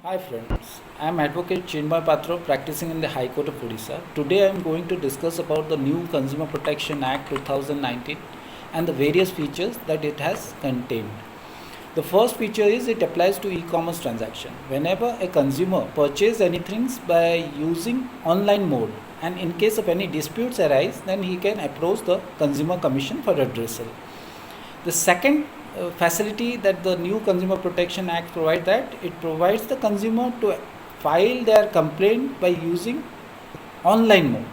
Hi friends, I am Advocate Chinmay Patra practicing in the High Court of Odisha. Today I am going to discuss about the new Consumer Protection Act 2019 and the various features that it has contained. The first feature is it applies to e-commerce transaction. Whenever a consumer purchases anything by using online mode and in case of any disputes arise, then he can approach the Consumer Commission for redressal. The second facility that the new Consumer Protection Act provides, that it provides the consumer to file their complaint by using online mode.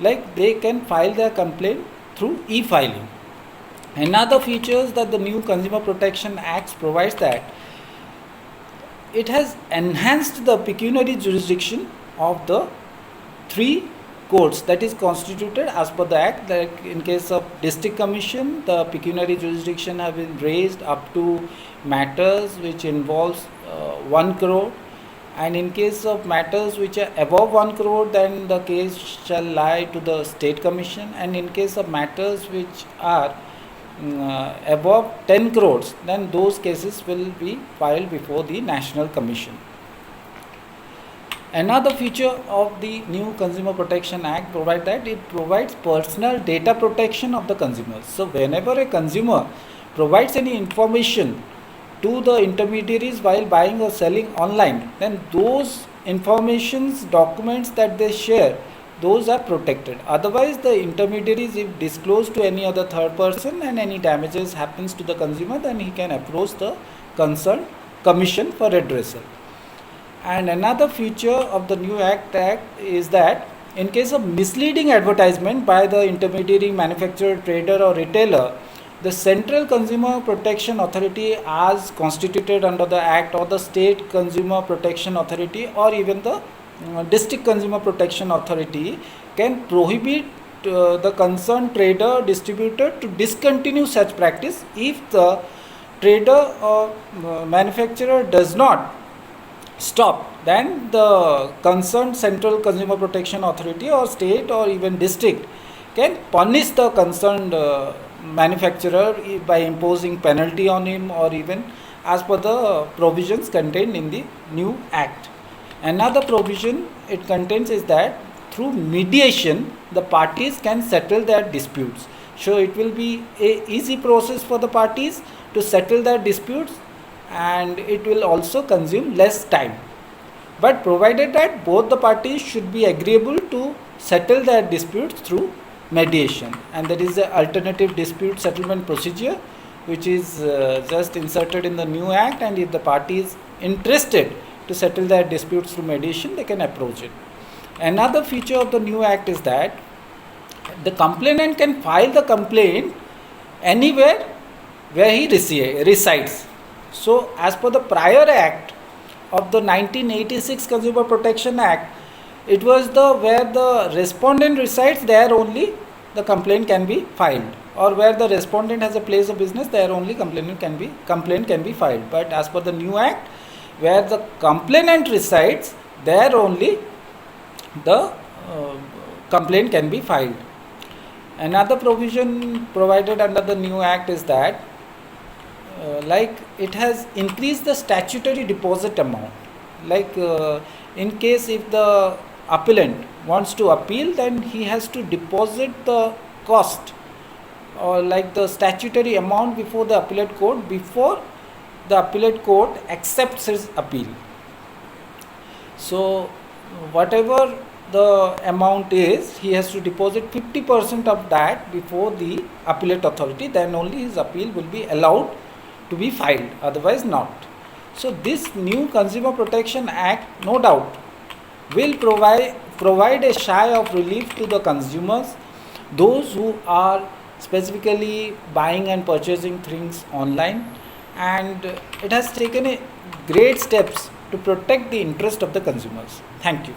Like they can file their complaint through e-filing. Another features that the new Consumer Protection Act provides, that it has enhanced the pecuniary jurisdiction of the three courts that is constituted as per the act. Like in case of district commission, the pecuniary jurisdiction have been raised up to matters which involves 1 crore, and in case of matters which are above 1 crore, then the case shall lie to the state commission, and in case of matters which are above 10 crores, then those cases will be filed before the national commission. Another feature of the new Consumer Protection Act provides that it provides personal data protection of the consumers. So whenever a consumer provides any information to the intermediaries while buying or selling online, then those informations, documents that they share, those are protected. Otherwise, the intermediaries, if disclosed to any other third person and any damages happens to the consumer, then he can approach the concerned commission for redressal. And another feature of the new act is that in case of misleading advertisement by the intermediary, manufacturer, trader or retailer, the Central Consumer Protection Authority as constituted under the act, or the State Consumer Protection Authority, or even the District Consumer Protection Authority can prohibit the concerned trader, distributor to discontinue such practice if the trader or manufacturer does not stop. Then the concerned Central Consumer Protection Authority or state or even district can punish the concerned manufacturer by imposing penalty on him, or even as per the provisions contained in the new act. Another provision it contains is that through mediation the parties can settle their disputes. So it will be a easy process for the parties to settle their disputes, and it will also consume less time, but provided that both the parties should be agreeable to settle their disputes through mediation. And there is an alternative dispute settlement procedure which is just inserted in the new act, and if the party is interested to settle their disputes through mediation, they can approach it. Another feature of the new act is that the complainant can file the complaint anywhere where he resides. So as per the prior act of the 1986 Consumer Protection Act, it was where the respondent resides, there only the complaint can be filed, or where the respondent has a place of business, there only complaint can be filed. But as per the new act, where the complainant resides, there only the complaint can be filed. Another provision provided under the new act is that like it has increased the statutory deposit amount. Like in case if the appellant wants to appeal, then he has to deposit the cost, or like the statutory amount before the appellate court, before the appellate court accepts his appeal. So whatever the amount is, he has to deposit 50% of that before the appellate authority, then only his appeal will be allowed to be filed, otherwise not. So this new Consumer Protection Act, no doubt, will provide a shy of relief to the consumers, those who are specifically buying and purchasing things online, and it has taken a great steps to protect the interest of the consumers. Thank you.